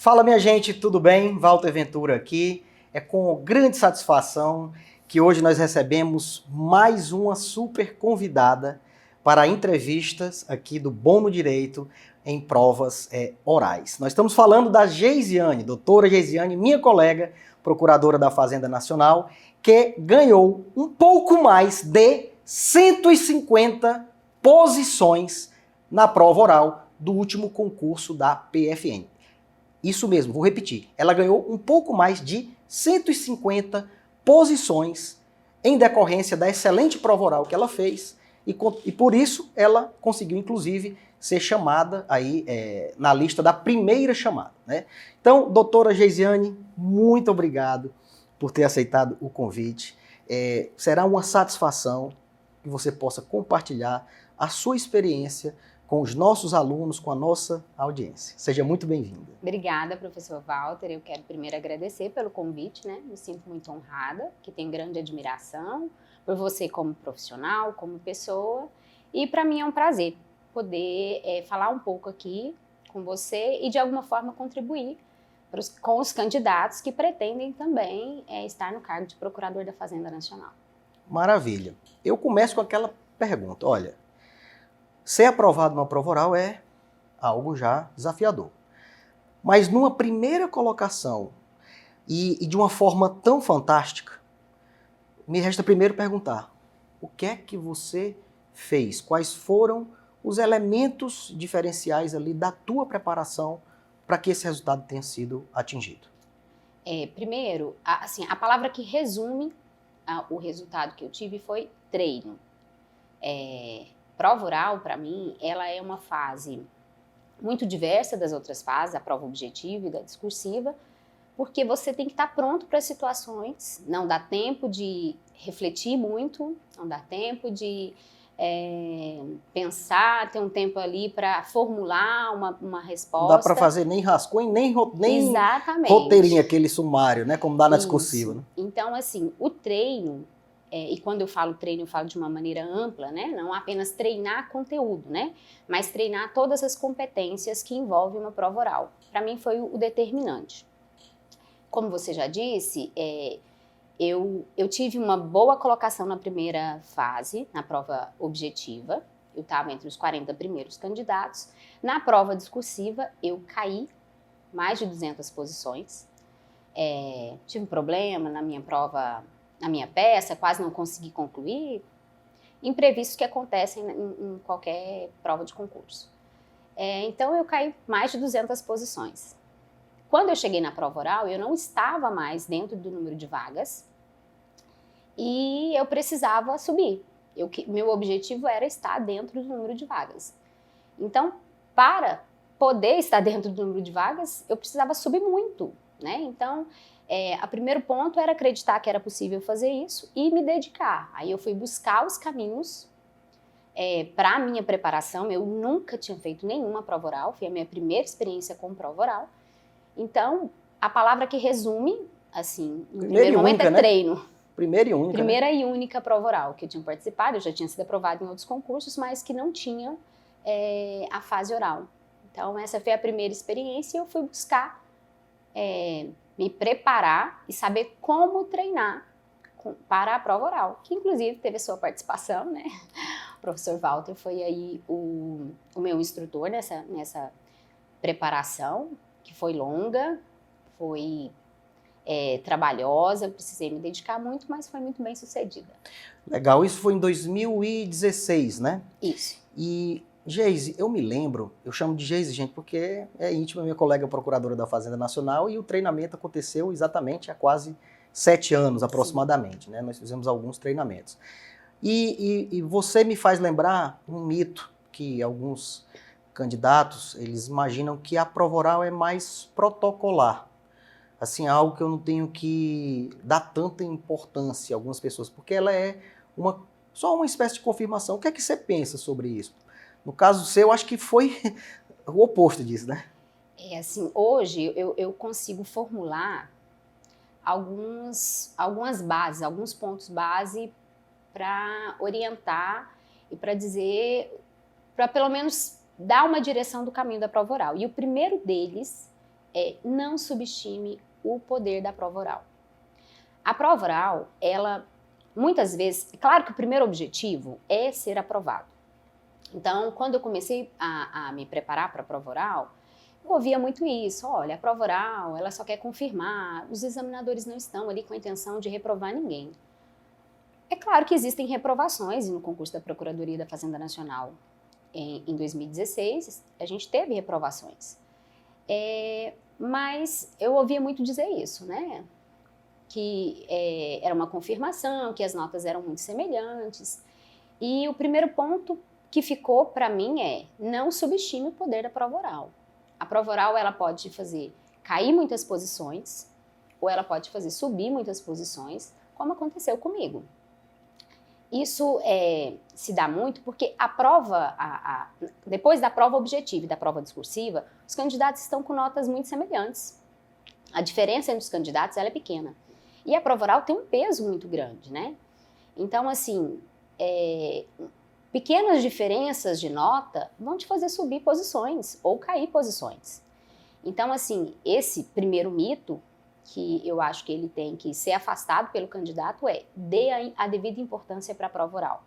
Fala, minha gente, tudo bem? Walter Ventura aqui. É com grande satisfação que hoje nós recebemos mais uma super convidada para entrevistas aqui do Bom no Direito em provas orais. Nós estamos falando da Geisiane, doutora Geisiane, minha colega, procuradora da Fazenda Nacional, que ganhou um pouco mais de 150 posições na prova oral do último concurso da PFN. Isso mesmo, vou repetir. Ela ganhou um pouco mais de 150 posições em decorrência da excelente prova oral que ela fez e por isso ela conseguiu, inclusive, ser chamada aí na lista da primeira chamada, né? Então, doutora Geisiane, muito obrigado por ter aceitado o convite. Será uma satisfação que você possa compartilhar a sua experiência com os nossos alunos, com a nossa audiência. Seja muito bem-vinda. Obrigada, professor Walter. Eu quero primeiro agradecer pelo convite, né? Me sinto muito honrada, que tenho grande admiração por você como profissional, como pessoa. E para mim é um prazer poder falar um pouco aqui com você e de alguma forma contribuir com os candidatos que pretendem também estar no cargo de Procurador da Fazenda Nacional. Maravilha. Eu começo com aquela pergunta, olha, ser aprovado numa prova oral é algo já desafiador. Mas numa primeira colocação e de uma forma tão fantástica, me resta primeiro perguntar, o que é que você fez? Quais foram os elementos diferenciais ali da tua preparação para que esse resultado tenha sido atingido? Primeiro, a palavra que resume o resultado que eu tive foi treino. Prova oral, para mim, ela é uma fase muito diversa das outras fases, a prova objetiva e da discursiva, porque você tem que estar pronto para as situações, não dá tempo de refletir muito, não dá tempo de pensar, ter um tempo ali para formular uma resposta. Não dá para fazer nem rascunho, nem roteirinho, aquele sumário, né, como dá na discursiva. Né? Então, assim, o treino, e quando eu falo treino, eu falo de uma maneira ampla, né? Não apenas treinar conteúdo, né? Mas treinar todas as competências que envolvem uma prova oral. Para mim foi o determinante. Como você já disse, eu tive uma boa colocação na primeira fase, na prova objetiva. Eu estava entre os 40 primeiros candidatos. Na prova discursiva, eu caí mais de 200 posições. Tive um problema na minha prova, na minha peça, quase não consegui concluir, imprevistos que acontecem em qualquer prova de concurso. Então eu caí mais de 200 posições. Quando eu cheguei na prova oral, eu não estava mais dentro do número de vagas e eu precisava subir. Meu objetivo era estar dentro do número de vagas. Então, para poder estar dentro do número de vagas, eu precisava subir muito, né? Então, o primeiro ponto era acreditar que era possível fazer isso e me dedicar. Aí eu fui buscar os caminhos para a minha preparação. Eu nunca tinha feito nenhuma prova oral, foi a minha primeira experiência com prova oral. Então, a palavra que resume, assim, no primeiro momento é treino. Primeira e única. Primeira e única prova oral que eu tinha participado, eu já tinha sido aprovada em outros concursos, mas que não tinha a fase oral. Então, essa foi a primeira experiência e eu fui buscar me preparar e saber como treinar para a prova oral, que inclusive teve a sua participação, né? O professor Walter foi aí o meu instrutor nessa preparação, que foi longa, foi trabalhosa, precisei me dedicar muito, mas foi muito bem sucedida. Legal, isso foi em 2016, né? Isso. E Geise, eu me lembro, eu chamo de Geise, gente, porque é íntima, minha colega procuradora da Fazenda Nacional, e o treinamento aconteceu exatamente há quase 7 anos, aproximadamente, né? Nós fizemos alguns treinamentos. E você me faz lembrar um mito que alguns candidatos, eles imaginam que a prova oral é mais protocolar. Assim, algo que eu não tenho que dar tanta importância a algumas pessoas, porque ela é só uma espécie de confirmação. O que é que você pensa sobre isso? No caso seu, acho que foi o oposto disso, né? Assim, hoje eu consigo formular algumas bases, alguns pontos base para orientar e para dizer, para pelo menos dar uma direção do caminho da prova oral. E o primeiro deles não subestime o poder da prova oral. A prova oral, ela, muitas vezes, claro que o primeiro objetivo é ser aprovado. Então, quando eu comecei a me preparar para a prova oral, eu ouvia muito isso, olha, a prova oral, ela só quer confirmar, os examinadores não estão ali com a intenção de reprovar ninguém. É claro que existem reprovações no concurso da Procuradoria da Fazenda Nacional. Em 2016, a gente teve reprovações. Mas eu ouvia muito dizer isso, né? Que era uma confirmação, que as notas eram muito semelhantes. E o primeiro ponto que ficou para mim não subestime o poder da prova oral. A prova oral, ela pode fazer cair muitas posições, ou ela pode fazer subir muitas posições, como aconteceu comigo. Isso se dá muito porque a prova, depois da prova objetiva e da prova discursiva, os candidatos estão com notas muito semelhantes. A diferença entre os candidatos ela é pequena. E a prova oral tem um peso muito grande, né? Então, assim, pequenas diferenças de nota vão te fazer subir posições ou cair posições. Então, assim, esse primeiro mito que eu acho que ele tem que ser afastado pelo candidato dê a devida importância para a prova oral.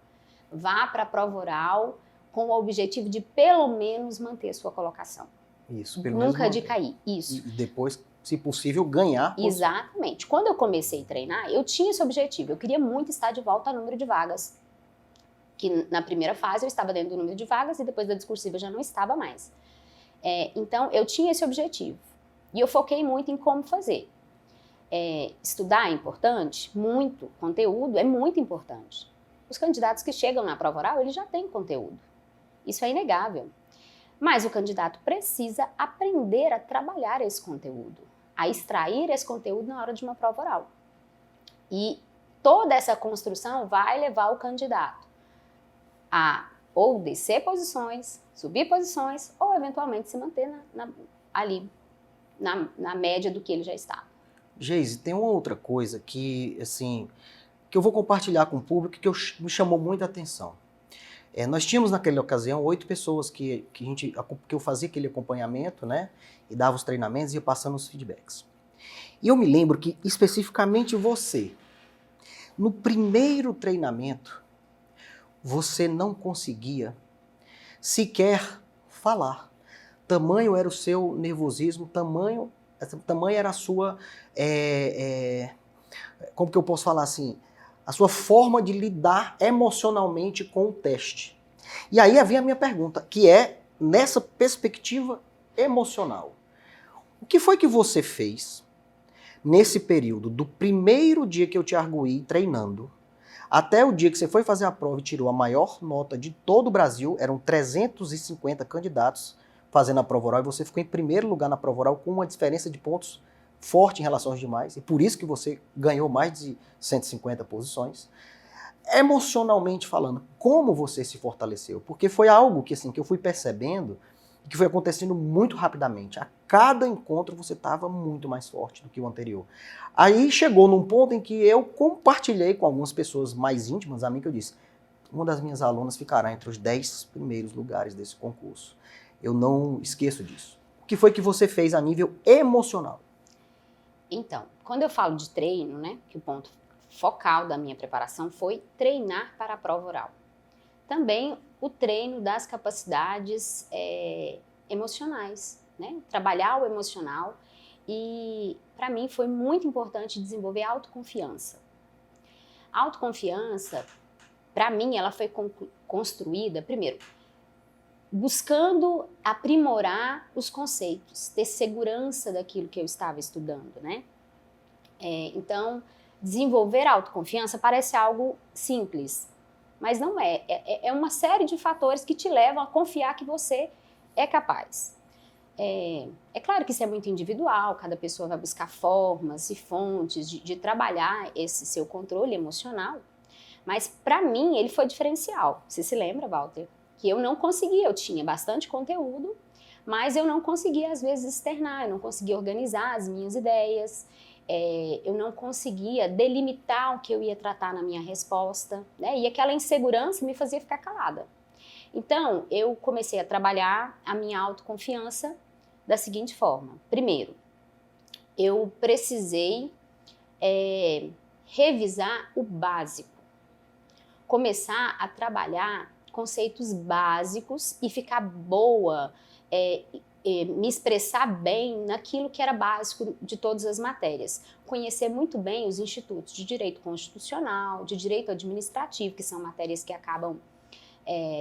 Vá para a prova oral com o objetivo de pelo menos manter sua colocação. Isso, pelo Nunca menos de cair, isso. E depois, se possível, ganhar. Exatamente. Quando eu comecei a treinar, eu tinha esse objetivo. Eu queria muito estar de volta ao número de vagas. Que na primeira fase eu estava dentro do número de vagas e depois da discursiva eu já não estava mais. Então, eu tinha esse objetivo. E eu foquei muito em como fazer. Estudar é importante? Muito. Conteúdo é muito importante. Os candidatos que chegam na prova oral, eles já têm conteúdo. Isso é inegável. Mas o candidato precisa aprender a trabalhar esse conteúdo, a extrair esse conteúdo na hora de uma prova oral. E toda essa construção vai levar o candidato a ou descer posições, subir posições, ou eventualmente se manter ali na média do que ele já está. Geise, tem uma outra coisa que, assim, que eu vou compartilhar com o público que me chamou muita atenção. Nós tínhamos naquela ocasião 8 pessoas que eu fazia aquele acompanhamento, né, e dava os treinamentos e ia passando os feedbacks. E eu me lembro que, especificamente você, no primeiro treinamento, você não conseguia sequer falar. Tamanho era o seu nervosismo, tamanho era a sua, como que eu posso falar assim, a sua forma de lidar emocionalmente com o teste. E aí havia a minha pergunta, que é nessa perspectiva emocional. O que foi que você fez nesse período, do primeiro dia que eu te arguí treinando, até o dia que você foi fazer a prova e tirou a maior nota de todo o Brasil, eram 350 candidatos fazendo a prova oral, e você ficou em primeiro lugar na prova oral com uma diferença de pontos forte em relação aos demais, e por isso que você ganhou mais de 150 posições. Emocionalmente falando, como você se fortaleceu? Porque foi algo que, assim, que eu fui percebendo, que foi acontecendo muito rapidamente. A cada encontro você estava muito mais forte do que o anterior. Aí chegou num ponto em que eu compartilhei com algumas pessoas mais íntimas a mim, que eu disse, uma das minhas alunas ficará entre os 10 primeiros lugares desse concurso. Eu não esqueço disso. O que foi que você fez a nível emocional? Então, quando eu falo de treino, né, que o ponto focal da minha preparação foi treinar para a prova oral. Também o treino das capacidades emocionais, né? Trabalhar o emocional, e para mim foi muito importante desenvolver a autoconfiança. A autoconfiança, para mim, ela foi construída, primeiro, buscando aprimorar os conceitos, ter segurança daquilo que eu estava estudando, né? Então, desenvolver a autoconfiança parece algo simples, mas não é. É uma série de fatores que te levam a confiar que você é capaz. É claro que isso é muito individual, cada pessoa vai buscar formas e fontes de trabalhar esse seu controle emocional, mas para mim ele foi diferencial. Você se lembra, Walter? Que eu não conseguia, eu tinha bastante conteúdo, mas eu não conseguia às vezes externar, eu não conseguia organizar as minhas ideias, eu não conseguia delimitar o que eu ia tratar na minha resposta, né? E aquela insegurança me fazia ficar calada. Então, eu comecei a trabalhar a minha autoconfiança da seguinte forma. Primeiro, eu precisei revisar o básico, começar a trabalhar conceitos básicos e ficar boa, me expressar bem naquilo que era básico de todas as matérias. Conhecer muito bem os institutos de direito constitucional, de direito administrativo, que são matérias que acabam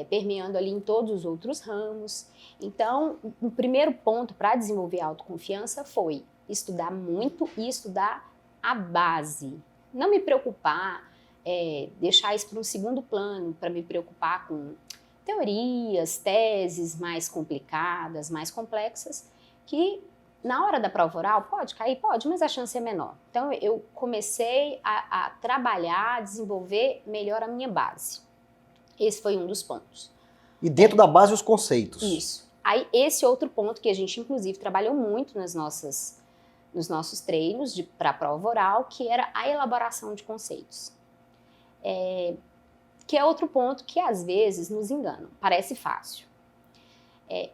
permeando ali em todos os outros ramos. Então, o primeiro ponto para desenvolver a autoconfiança foi estudar muito e estudar a base. Não me preocupar, deixar isso para um segundo plano, para me preocupar com teorias, teses mais complicadas, mais complexas, que na hora da prova oral pode cair, pode, mas a chance é menor. Então eu comecei a trabalhar, a desenvolver melhor a minha base. Esse foi um dos pontos. E dentro da base os conceitos. Isso. Aí esse outro ponto que a gente inclusive trabalhou muito nos nossos treinos para a prova oral, que era a elaboração de conceitos. Que é outro ponto que às vezes nos engana. Parece fácil.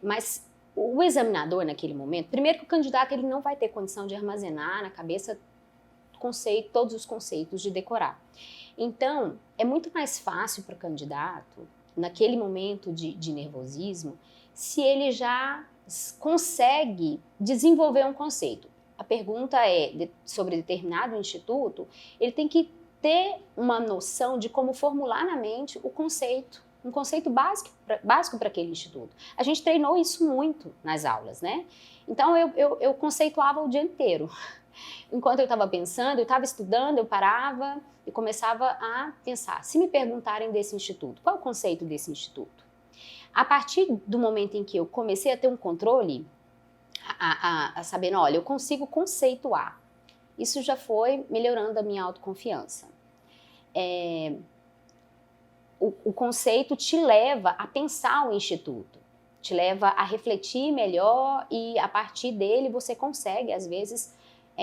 Mas o examinador naquele momento, primeiro que o candidato ele não vai ter condição de armazenar na cabeça todos os conceitos, de decorar. Então, é muito mais fácil para o candidato, naquele momento de nervosismo, se ele já consegue desenvolver um conceito. A pergunta é sobre determinado instituto, ele tem que ter uma noção de como formular na mente o conceito, um conceito básico para aquele instituto. A gente treinou isso muito nas aulas, né? Então, eu conceituava o dia inteiro. Enquanto eu estava pensando, eu estava estudando, eu parava e começava a pensar. Se me perguntarem desse instituto, qual é o conceito desse instituto? A partir do momento em que eu comecei a ter um controle, a saber, olha, eu consigo conceituar. Isso já foi melhorando a minha autoconfiança. O conceito te leva a pensar o instituto, te leva a refletir melhor e a partir dele você consegue, às vezes,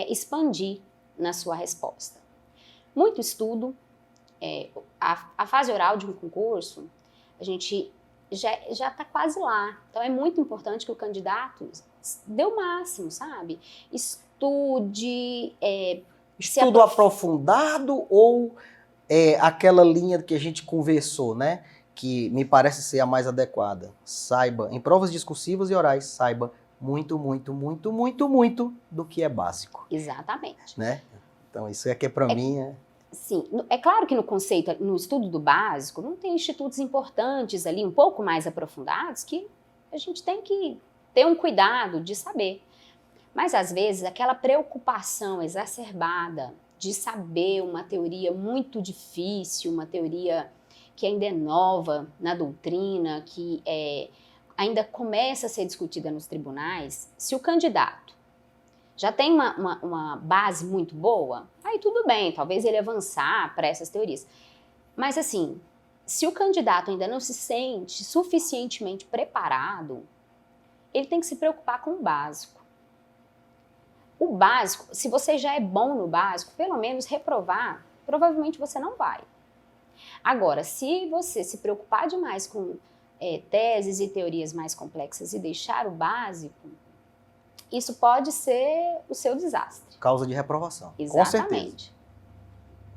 expandir na sua resposta. Muito estudo, a fase oral de um concurso, a gente já está quase lá. Então é muito importante que o candidato dê o máximo, sabe? Estude. Estudo aprofundado ou aquela linha que a gente conversou, né? Que me parece ser a mais adequada. Saiba, em provas discursivas e orais, saiba muito, muito, muito, muito, muito do que é básico. Exatamente. Né? Então, isso aqui para mim Sim, é claro que no conceito, no estudo do básico, não tem institutos importantes ali, um pouco mais aprofundados, que a gente tem que ter um cuidado de saber. Mas, às vezes, aquela preocupação exacerbada de saber uma teoria muito difícil, uma teoria que ainda é nova na doutrina, que ainda começa a ser discutida nos tribunais, se o candidato já tem uma base muito boa, aí tudo bem, talvez ele avançar para essas teorias. Mas assim, se o candidato ainda não se sente suficientemente preparado, ele tem que se preocupar com o básico. O básico, se você já é bom no básico, pelo menos reprovar, provavelmente você não vai. Agora, se você se preocupar demais com teses e teorias mais complexas e deixar o básico, isso pode ser o seu desastre. Causa de reprovação. Exatamente. Com certeza.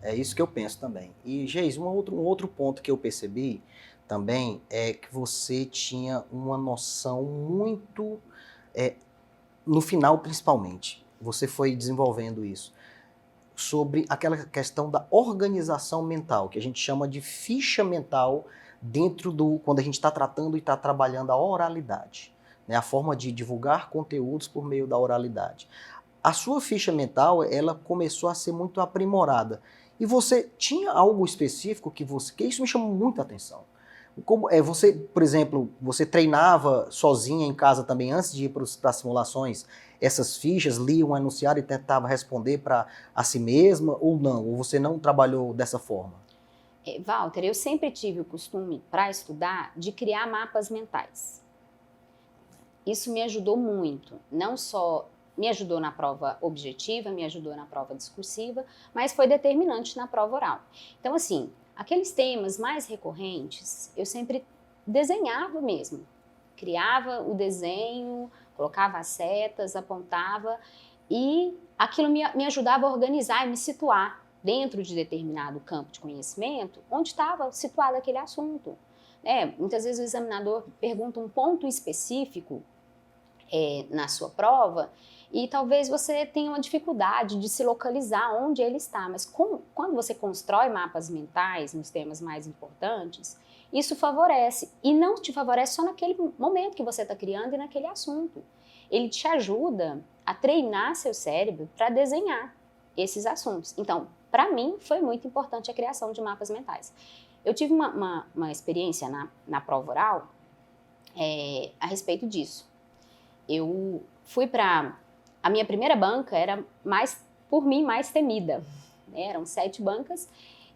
É isso que eu penso também. E, Geis, um outro ponto que eu percebi também é que você tinha uma noção muito, no final principalmente, você foi desenvolvendo isso, sobre aquela questão da organização mental, que a gente chama de ficha mental quando a gente está tratando e está trabalhando a oralidade. Né, a forma de divulgar conteúdos por meio da oralidade. A sua ficha mental, ela começou a ser muito aprimorada. E você tinha algo específico que isso me chamou muita atenção. Como você, por exemplo, você treinava sozinha em casa também antes de ir para as simulações, essas fichas, lia um enunciado e tentava responder para a si mesma ou não? Ou você não trabalhou dessa forma? Walter, eu sempre tive o costume, para estudar, de criar mapas mentais. Isso me ajudou muito, não só me ajudou na prova objetiva, me ajudou na prova discursiva, mas foi determinante na prova oral. Então, assim, aqueles temas mais recorrentes, eu sempre desenhava mesmo. Criava o desenho Colocava as setas, apontava e aquilo me ajudava a organizar e me situar dentro de determinado campo de conhecimento onde estava situado aquele assunto. Muitas vezes o examinador pergunta um ponto específico na sua prova e talvez você tenha uma dificuldade de se localizar onde ele está, mas quando você constrói mapas mentais nos temas mais importantes, isso favorece, e não te favorece só naquele momento que você está criando e naquele assunto. Ele te ajuda a treinar seu cérebro para desenhar esses assuntos. Então, para mim, foi muito importante a criação de mapas mentais. Eu tive uma experiência na prova oral a respeito disso. Eu fui para... A minha primeira banca era, por mim, mais temida. Eram 7 bancas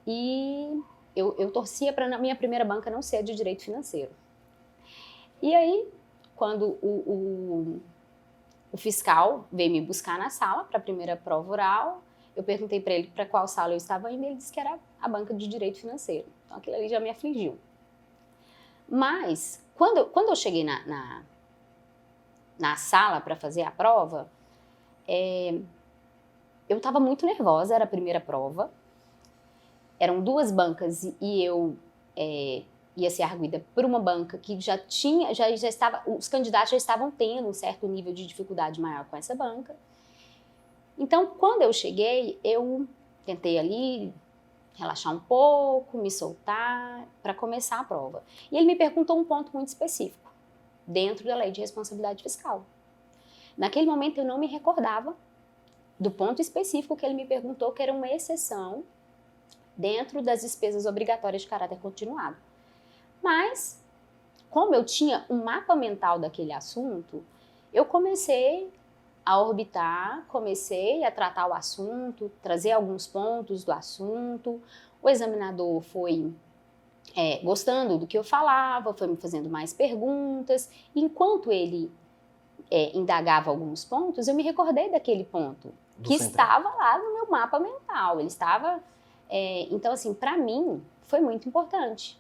e eu torcia para a minha primeira banca não ser de direito financeiro. E aí, quando o fiscal veio me buscar na sala para a primeira prova oral, eu perguntei para ele para qual sala eu estava indo e ele disse que era a banca de direito financeiro. Então aquilo ali já me afligiu. Mas, quando eu cheguei na sala para fazer a prova, eu estava muito nervosa, era a primeira prova. Eram 2 bancas e eu ia ser arguida por uma banca que os candidatos já estavam tendo um certo nível de dificuldade maior com essa banca. Então, quando eu cheguei, eu tentei ali relaxar um pouco, me soltar para começar a prova. E ele me perguntou um ponto muito específico, dentro da lei de responsabilidade fiscal. Naquele momento, eu não me recordava do ponto específico que ele me perguntou, que era uma exceção dentro das despesas obrigatórias de caráter continuado. Mas, como eu tinha um mapa mental daquele assunto, eu comecei a orbitar, comecei a tratar o assunto, trazer alguns pontos do assunto. O examinador foi gostando do que eu falava, foi me fazendo mais perguntas. Enquanto ele indagava alguns pontos, eu me recordei daquele ponto que estava lá no meu mapa mental. Ele estava... então, assim, para mim, foi muito importante.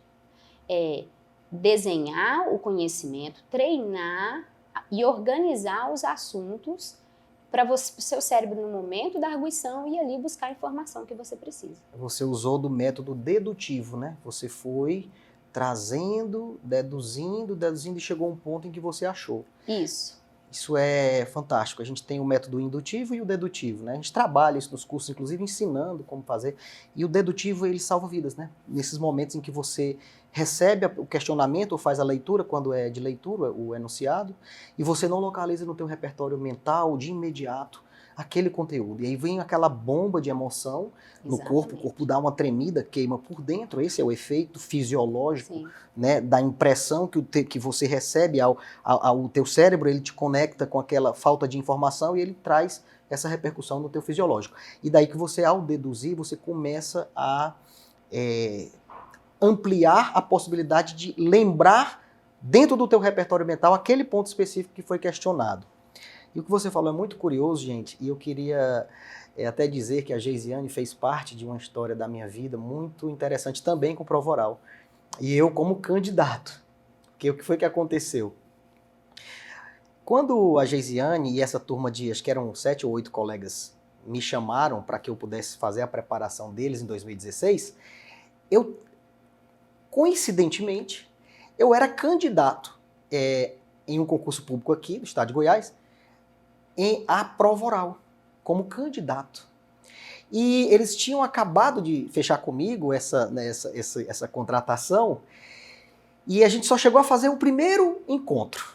Desenhar o conhecimento, treinar e organizar os assuntos para o seu cérebro, no momento da arguição, ir ali buscar a informação que você precisa. Você usou do método dedutivo, né? Você foi trazendo, deduzindo e chegou a um ponto em que você achou. Isso. Isso é fantástico. A gente tem o método indutivo e o dedutivo, né? A gente trabalha isso nos cursos, inclusive ensinando como fazer. E o dedutivo, ele salva vidas, né? Nesses momentos em que você recebe o questionamento ou faz a leitura, quando é de leitura, o enunciado, e você não localiza no teu repertório mental de imediato aquele conteúdo. E aí vem aquela bomba de emoção no corpo, o corpo dá uma tremida, queima por dentro. Esse é o efeito fisiológico, né, da impressão que você recebe ao teu cérebro. Ele te conecta com aquela falta de informação e ele traz essa repercussão no teu fisiológico. E daí que você, ao deduzir, você começa a ampliar a possibilidade de lembrar dentro do teu repertório mental aquele ponto específico que foi questionado. E o que você falou é muito curioso, gente, e eu queria até dizer que a Geisiane fez parte de uma história da minha vida muito interessante também com prova oral. E eu como candidato. Porque o que foi que aconteceu? Quando a Geisiane e essa turma de, acho que eram 7 ou 8 colegas, me chamaram para que eu pudesse fazer a preparação deles em 2016, coincidentemente, eu era candidato em um concurso público aqui, no estado de Goiás, a prova oral, como candidato. E eles tinham acabado de fechar comigo essa contratação e a gente só chegou a fazer o primeiro encontro.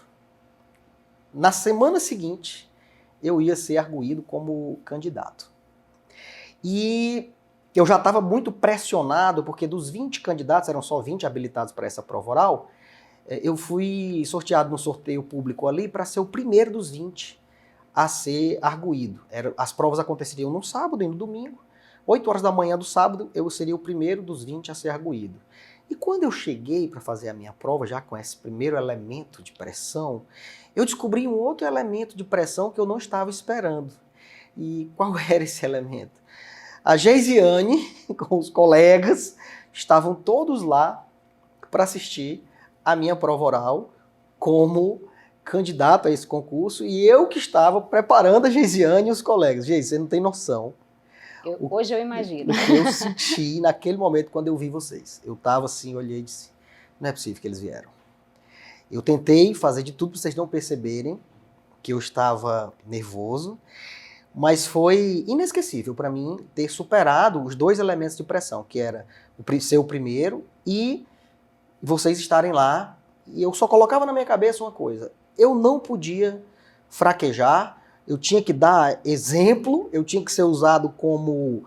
Na semana seguinte, eu ia ser arguido como candidato. E eu já estava muito pressionado, porque dos 20 candidatos, eram só 20 habilitados para essa prova oral, eu fui sorteado no sorteio público ali para ser o primeiro dos 20 a ser arguído. As provas aconteceriam no sábado e no domingo. 8 horas da manhã do sábado, eu seria o primeiro dos 20 a ser arguído. E quando eu cheguei para fazer a minha prova, já com esse primeiro elemento de pressão, eu descobri um outro elemento de pressão que eu não estava esperando. E qual era esse elemento? A Geisiane, com os colegas, estavam todos lá para assistir a minha prova oral como candidato a esse concurso e eu que estava preparando a Geisiane e os colegas. Geise, você não tem noção. Hoje eu imagino. O que eu senti naquele momento quando eu vi vocês. Eu estava assim, olhei e disse, não é possível que eles vieram. Eu tentei fazer de tudo para vocês não perceberem que eu estava nervoso, mas foi inesquecível para mim ter superado os 2 elementos de pressão, que era ser o primeiro e vocês estarem lá. E eu só colocava na minha cabeça uma coisa, eu não podia fraquejar, eu tinha que dar exemplo, eu tinha que ser usado como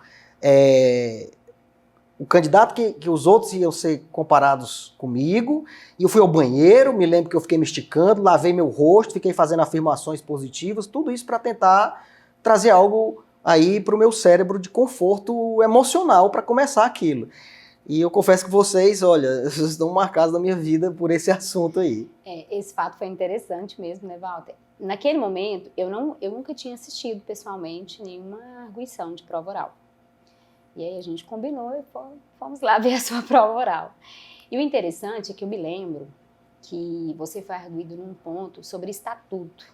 o candidato que os outros iam ser comparados comigo, e eu fui ao banheiro, me lembro que eu fiquei me esticando, lavei meu rosto, fiquei fazendo afirmações positivas, tudo isso para tentar trazer algo aí para o meu cérebro de conforto emocional para começar aquilo. E eu confesso que vocês, olha, vocês estão marcados na minha vida por esse assunto aí. Esse fato foi interessante mesmo, né, Walter? Naquele momento, eu nunca tinha assistido pessoalmente nenhuma arguição de prova oral. E aí a gente combinou e fomos lá ver a sua prova oral. E o interessante é que eu me lembro que você foi arguido num ponto sobre estatuto.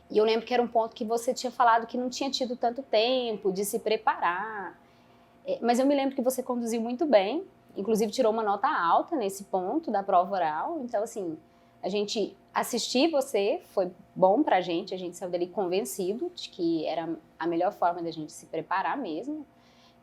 E eu lembro que era um ponto que você tinha falado que não tinha tido tanto tempo de se preparar. Mas eu me lembro que você conduziu muito bem, inclusive tirou uma nota alta nesse ponto da prova oral. Então, assim, a gente assistir você foi bom pra gente, a gente saiu dali convencido de que era a melhor forma da gente se preparar mesmo,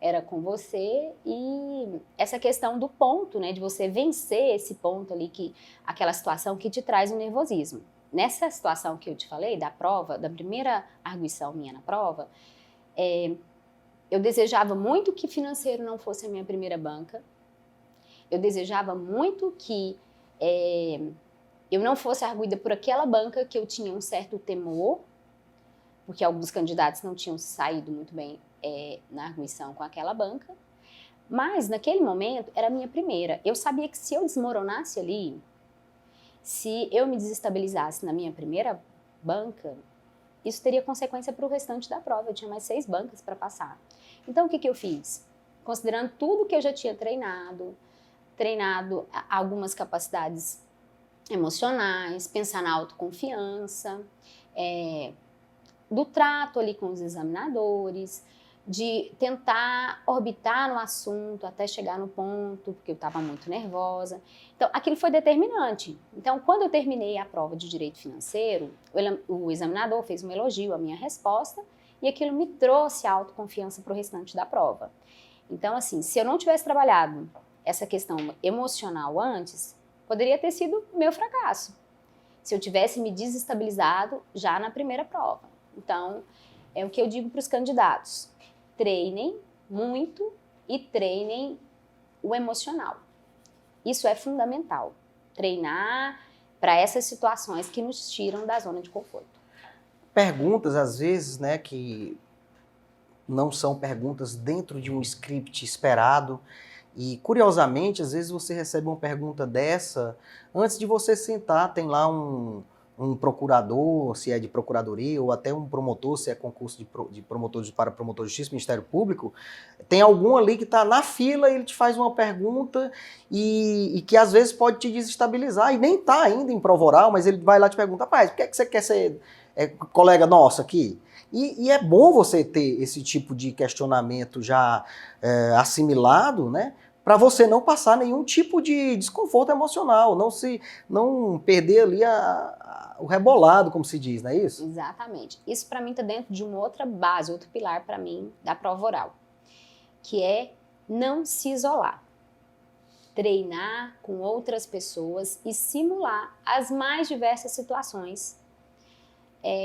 era com você. E essa questão do ponto, né, de você vencer esse ponto ali, aquela situação que te traz um nervosismo. Nessa situação que eu te falei, da prova, da primeira arguição minha na prova, eu desejava muito que financeiro não fosse a minha primeira banca. Eu desejava muito que eu não fosse arguida por aquela banca que eu tinha um certo temor, porque alguns candidatos não tinham saído muito bem na arguição com aquela banca. Mas, naquele momento, era a minha primeira. Eu sabia que se eu desmoronasse ali, se eu me desestabilizasse na minha primeira banca, isso teria consequência para o restante da prova. Eu tinha mais 6 bancas para passar. Então, o que eu fiz? Considerando tudo que eu já tinha treinado algumas capacidades emocionais, pensar na autoconfiança, do trato ali com os examinadores, de tentar orbitar no assunto até chegar no ponto, porque eu estava muito nervosa. Então, aquilo foi determinante. Então, quando eu terminei a prova de Direito Financeiro, o examinador fez um elogio à minha resposta e aquilo me trouxe autoconfiança para o restante da prova. Então, assim, se eu não tivesse trabalhado essa questão emocional antes, poderia ter sido meu fracasso. Se eu tivesse me desestabilizado já na primeira prova. Então, é o que eu digo para os candidatos. Treinem muito e treinem o emocional. Isso é fundamental. Treinar para essas situações que nos tiram da zona de conforto. Perguntas, às vezes, né, que não são perguntas dentro de um script esperado. E, curiosamente, às vezes você recebe uma pergunta dessa, antes de você sentar, tem lá um procurador, se é de procuradoria, ou até um promotor, se é concurso de promotores para promotor de justiça, Ministério Público, tem algum ali que está na fila e ele te faz uma pergunta e que às vezes pode te desestabilizar, e nem está ainda em prova oral, mas ele vai lá te perguntar, rapaz, por que é que você quer ser colega nosso aqui? E é bom você ter esse tipo de questionamento já assimilado, né? Para você não passar nenhum tipo de desconforto emocional, não perder ali o rebolado, como se diz, não é isso? Exatamente. Isso para mim está dentro de uma outra base, outro pilar para mim da prova oral, que é não se isolar. Treinar com outras pessoas e simular as mais diversas situações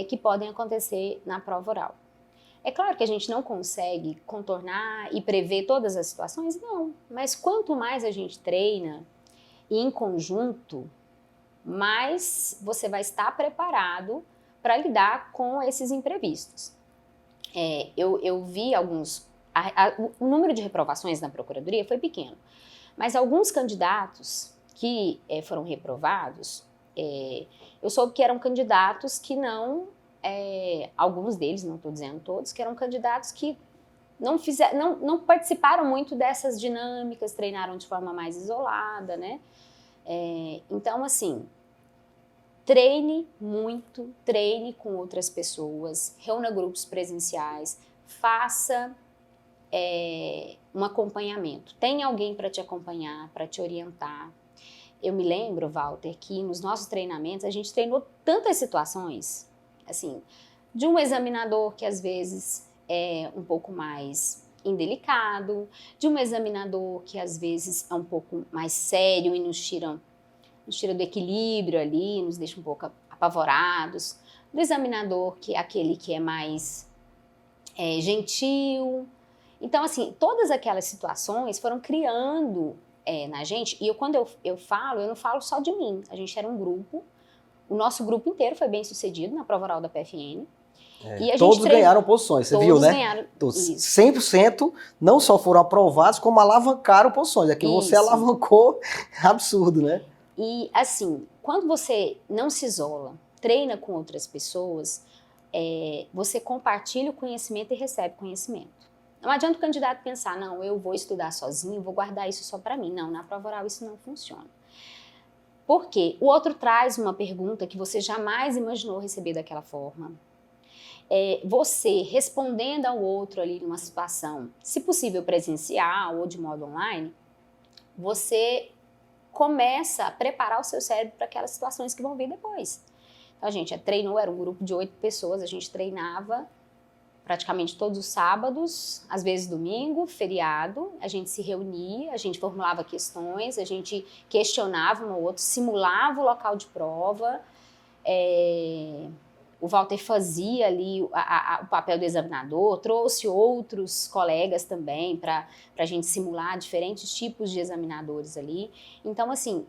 que podem acontecer na prova oral. É claro que a gente não consegue contornar e prever todas as situações, não. Mas quanto mais a gente treina e em conjunto, mais você vai estar preparado para lidar com esses imprevistos. Eu vi alguns... o número de reprovações na Procuradoria foi pequeno, mas alguns candidatos que foram reprovados, eu soube que eram candidatos que não... alguns deles, não estou dizendo todos, que eram candidatos que não participaram muito dessas dinâmicas, treinaram de forma mais isolada, né? Então, assim, treine muito, treine com outras pessoas, reúna grupos presenciais, faça um acompanhamento. Tem alguém para te acompanhar, para te orientar. Eu me lembro, Walter, que nos nossos treinamentos a gente treinou tantas situações, assim, de um examinador que às vezes é um pouco mais indelicado, de um examinador que às vezes é um pouco mais sério e nos tira do equilíbrio ali, nos deixa um pouco apavorados, do examinador que é aquele que é mais gentil. Então, assim, todas aquelas situações foram criando na gente, e quando eu falo, eu não falo só de mim, a gente era um grupo, o nosso grupo inteiro foi bem sucedido na prova oral da PFN, e a todos gente ganharam posições, você viu, né? Ganharam, todos, 100% não só foram aprovados, como alavancaram posições. Aqui você alavancou, absurdo, né? E assim, quando você não se isola, treina com outras pessoas, você compartilha o conhecimento e recebe conhecimento. Não adianta o candidato pensar, não, eu vou estudar sozinho, vou guardar isso só para mim. Não, na prova oral isso não funciona. Por quê? O outro traz uma pergunta que você jamais imaginou receber daquela forma. Você respondendo ao outro ali numa situação, se possível presencial ou de modo online, você começa a preparar o seu cérebro para aquelas situações que vão vir depois. Então, a gente treinou, era um grupo de 8 pessoas, a gente treinava praticamente todos os sábados, às vezes domingo, feriado, a gente se reunia, a gente formulava questões, a gente questionava um ao outro, simulava o local de prova, o Walter fazia ali o papel do examinador, trouxe outros colegas também para a gente simular diferentes tipos de examinadores ali. Então, assim,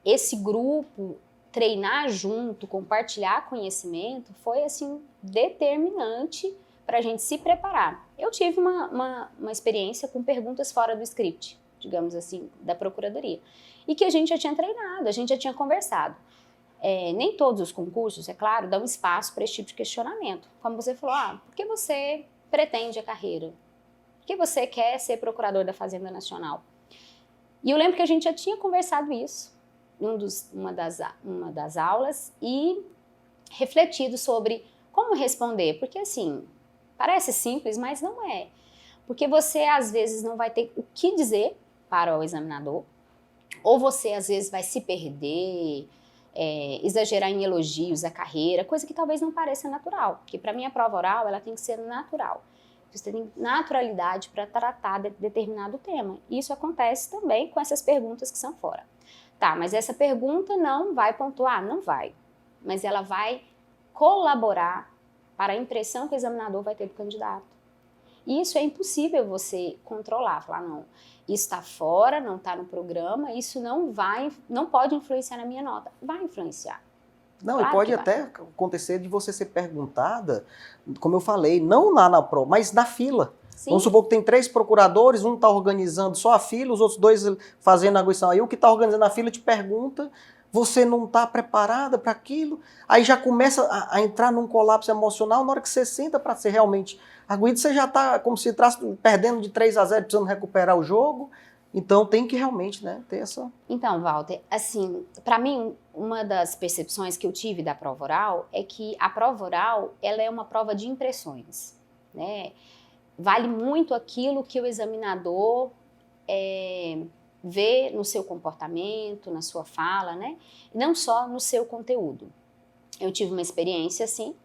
esse grupo, treinar junto, compartilhar conhecimento, foi, assim, determinante para a gente se preparar. Eu tive uma experiência com perguntas fora do script, digamos assim, da Procuradoria, e que a gente já tinha treinado, a gente já tinha conversado. Nem todos os concursos, é claro, dão espaço para esse tipo de questionamento. Como você falou, por que você pretende a carreira? Por que você quer ser procurador da Fazenda Nacional? E eu lembro que a gente já tinha conversado isso uma das aulas e refletido sobre como responder, porque assim, parece simples, mas não é. Porque você às vezes não vai ter o que dizer para o examinador, ou você às vezes vai se perder, exagerar em elogios à carreira, coisa que talvez não pareça natural, porque para mim a prova oral ela tem que ser natural. Você tem naturalidade para tratar de determinado tema. E isso acontece também com essas perguntas que são fora. Tá, mas essa pergunta não vai pontuar? Não vai. Mas ela vai colaborar para a impressão que o examinador vai ter do candidato. E isso é impossível você controlar, falar, não, isso está fora, não está no programa, isso não pode influenciar na minha nota. Vai influenciar. Não, claro, e pode até acontecer de você ser perguntada, como eu falei, não lá na prova, mas na fila. Sim. Vamos supor que tem 3 procuradores, um está organizando só a fila, os outros 2 fazendo a arguição. Aí o que está organizando a fila te pergunta, você não está preparada para aquilo, aí já começa a entrar num colapso emocional. Na hora que você senta para ser realmente arguido, você já está como se estivesse perdendo de 3-0, precisando recuperar o jogo. Então tem que realmente, né, ter essa... Então, Walter, assim, para mim, uma das percepções que eu tive da prova oral é que a prova oral, ela é uma prova de impressões, né? Vale muito aquilo que o examinador vê no seu comportamento, na sua fala, né? Não só no seu conteúdo. Eu tive uma experiência, assim,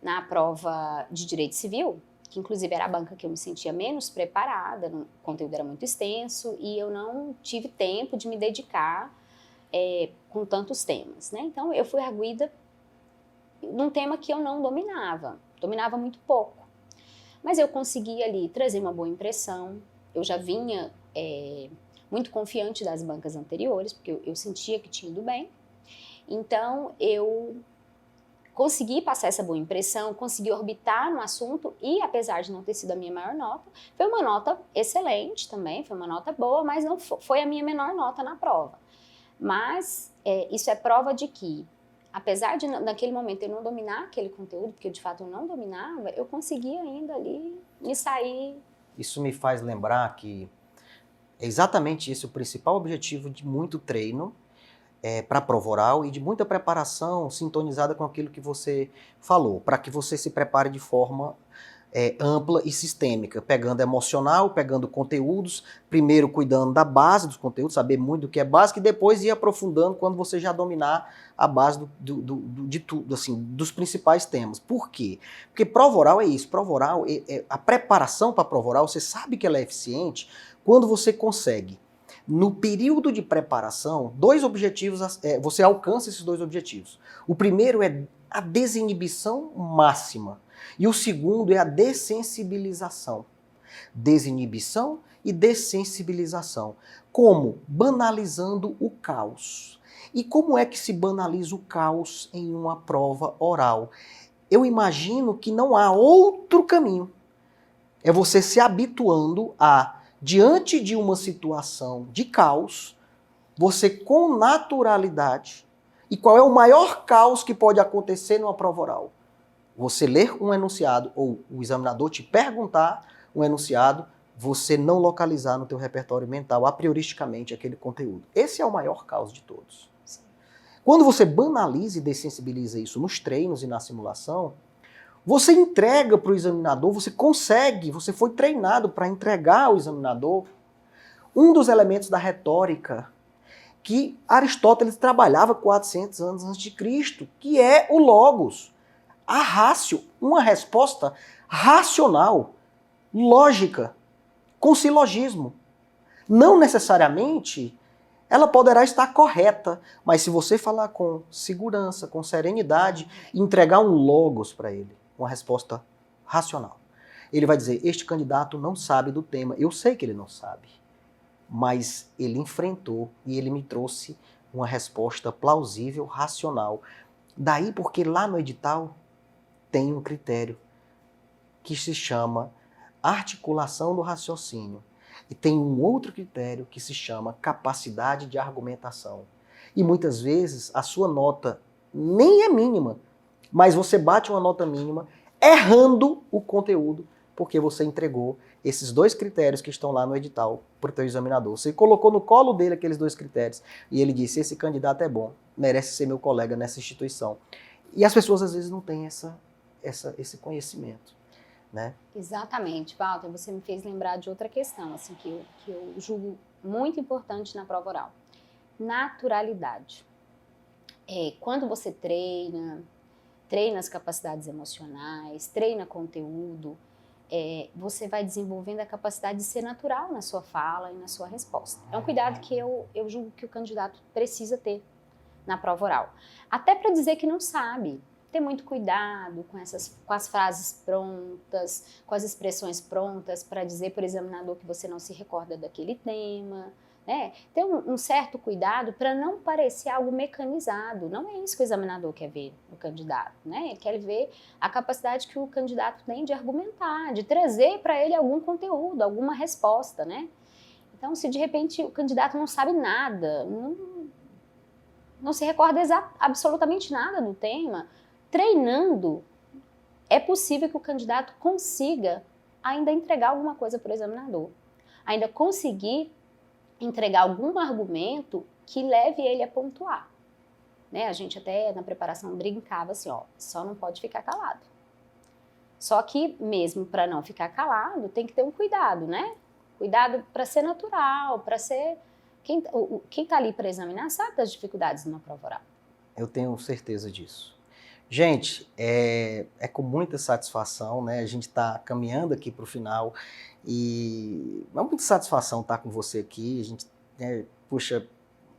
na prova de Direito Civil, que inclusive era a banca que eu me sentia menos preparada, o conteúdo era muito extenso e eu não tive tempo de me dedicar com tantos temas, né? Então eu fui arguida num tema que eu não dominava muito pouco. Mas eu consegui ali trazer uma boa impressão, eu já vinha muito confiante das bancas anteriores, porque eu sentia que tinha ido bem, então eu consegui passar essa boa impressão, consegui orbitar no assunto e, apesar de não ter sido a minha maior nota, foi uma nota excelente também, foi uma nota boa, mas não foi a minha menor nota na prova. Mas isso é prova de que, apesar de naquele momento eu não dominar aquele conteúdo, porque de fato eu não dominava, eu consegui ainda ali me sair. Isso me faz lembrar que é exatamente esse o principal objetivo de muito treino, para a prova oral e de muita preparação sintonizada com aquilo que você falou, para que você se prepare de forma ampla e sistêmica, pegando emocional, pegando conteúdos, primeiro cuidando da base dos conteúdos, saber muito do que é básico, e depois ir aprofundando quando você já dominar a base de tudo, assim, dos principais temas. Por quê? Porque prova oral é isso, prova oral, a preparação para a prova oral, você sabe que ela é eficiente quando você consegue, no período de preparação, dois objetivos, você alcança esses dois objetivos. O primeiro é a desinibição máxima. E o segundo é a dessensibilização. Desinibição e dessensibilização. Como? Banalizando o caos. E como é que se banaliza o caos em uma prova oral? Eu imagino que não há outro caminho. É você se habituando a, diante de uma situação de caos, você com naturalidade. E qual é o maior caos que pode acontecer numa prova oral? Você ler um enunciado ou o examinador te perguntar um enunciado, você não localizar no teu repertório mental a prioristicamente aquele conteúdo. Esse é o maior caos de todos. Sim. Quando você banaliza e dessensibiliza isso nos treinos e na simulação, você entrega para o examinador, você consegue, você foi treinado para entregar ao examinador um dos elementos da retórica que Aristóteles trabalhava 400 anos antes de Cristo, que é o logos. A rácio, uma resposta racional, lógica, com silogismo. Não necessariamente ela poderá estar correta, mas se você falar com segurança, com serenidade, entregar um logos para ele, uma resposta racional. Ele vai dizer, este candidato não sabe do tema. Eu sei que ele não sabe, mas ele enfrentou e ele me trouxe uma resposta plausível, racional. Daí porque lá no edital tem um critério que se chama articulação do raciocínio. E tem um outro critério que se chama capacidade de argumentação. E muitas vezes a sua nota nem é mínima, mas você bate uma nota mínima errando o conteúdo, porque você entregou esses dois critérios que estão lá no edital para o teu examinador. Você colocou no colo dele aqueles dois critérios e ele disse, esse candidato é bom, merece ser meu colega nessa instituição. E as pessoas às vezes não têm esse conhecimento, né? Exatamente, Walter, você me fez lembrar de outra questão, assim, que eu julgo muito importante na prova oral. Naturalidade. Quando você treina as capacidades emocionais, treina conteúdo, você vai desenvolvendo a capacidade de ser natural na sua fala e na sua resposta. É um cuidado que eu julgo que o candidato precisa ter na prova oral. Até para dizer que não sabe. Ter muito cuidado com as frases prontas, com as expressões prontas para dizer para o examinador que você não se recorda daquele tema, né? Ter um certo cuidado para não parecer algo mecanizado. Não é isso que o examinador quer ver no candidato, né? Ele quer ver a capacidade que o candidato tem de argumentar, de trazer para ele algum conteúdo, alguma resposta, né? Então, se de repente o candidato não sabe nada, não se recorda absolutamente nada do tema, treinando, é possível que o candidato consiga ainda entregar alguma coisa para o examinador, ainda conseguir entregar algum argumento que leve ele a pontuar. Né? A gente até na preparação brincava assim, ó, só não pode ficar calado. Só que mesmo para não ficar calado, tem que ter um cuidado, né? Cuidado para ser natural, para ser... Quem está ali para examinar sabe das dificuldades de uma prova oral. Eu tenho certeza disso. Gente, é com muita satisfação, né? A gente está caminhando aqui para o final e é muita satisfação estar com você aqui. A gente, puxa,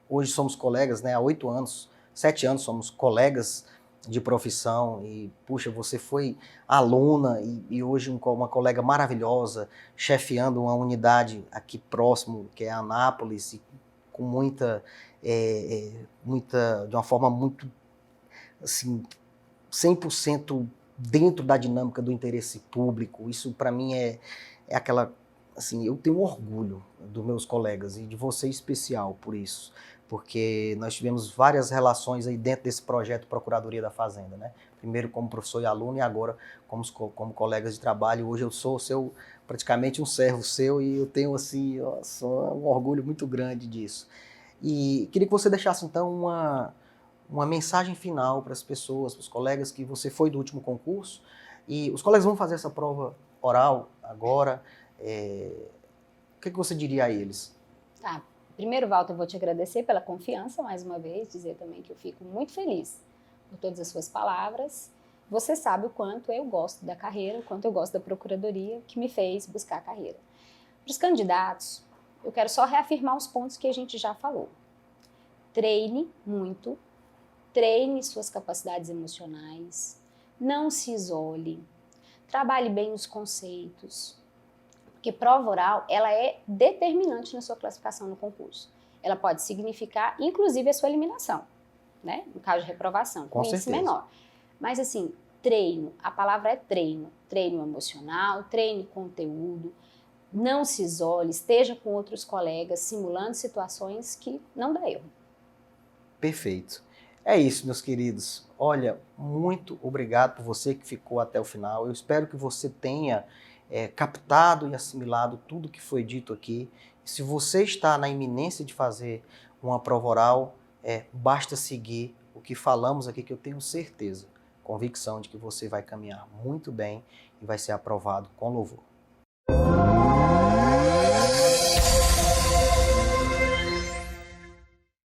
hoje somos colegas, né? Há 8 anos, 7 anos somos colegas de profissão e, puxa, você foi aluna e hoje uma colega maravilhosa, chefiando uma unidade aqui próximo, que é a Anápolis, e com de uma forma muito, assim, 100% dentro da dinâmica do interesse público. Isso para mim é aquela, assim, eu tenho orgulho dos meus colegas e de você em especial por isso, porque nós tivemos várias relações aí dentro desse projeto Procuradoria da Fazenda, né? Primeiro como professor e aluno e agora como colegas de trabalho. Hoje eu sou praticamente um servo seu e eu tenho assim, um orgulho muito grande disso. E queria que você deixasse, então, uma mensagem final para as pessoas, para os colegas, que você foi do último concurso, e os colegas vão fazer essa prova oral agora. O que você diria a eles? Tá. Primeiro, Walter, eu vou te agradecer pela confiança, mais uma vez, dizer também que eu fico muito feliz por todas as suas palavras. Você sabe o quanto eu gosto da carreira, o quanto eu gosto da procuradoria, que me fez buscar a carreira. Para os candidatos, eu quero só reafirmar os pontos que a gente já falou. Treine muito, treine suas capacidades emocionais, não se isole, trabalhe bem os conceitos, porque prova oral, ela é determinante na sua classificação no concurso. Ela pode significar, inclusive, a sua eliminação, né? No caso de reprovação, com índice menor. Mas, assim, treino, a palavra é treino. Treino emocional, treine conteúdo, não se isole, esteja com outros colegas, simulando situações que não dá erro. Perfeito. É isso, meus queridos. Olha, muito obrigado por você que ficou até o final. Eu espero que você tenha captado e assimilado tudo que foi dito aqui. Se você está na iminência de fazer uma prova oral, basta seguir o que falamos aqui, que eu tenho certeza, convicção de que você vai caminhar muito bem e vai ser aprovado com louvor.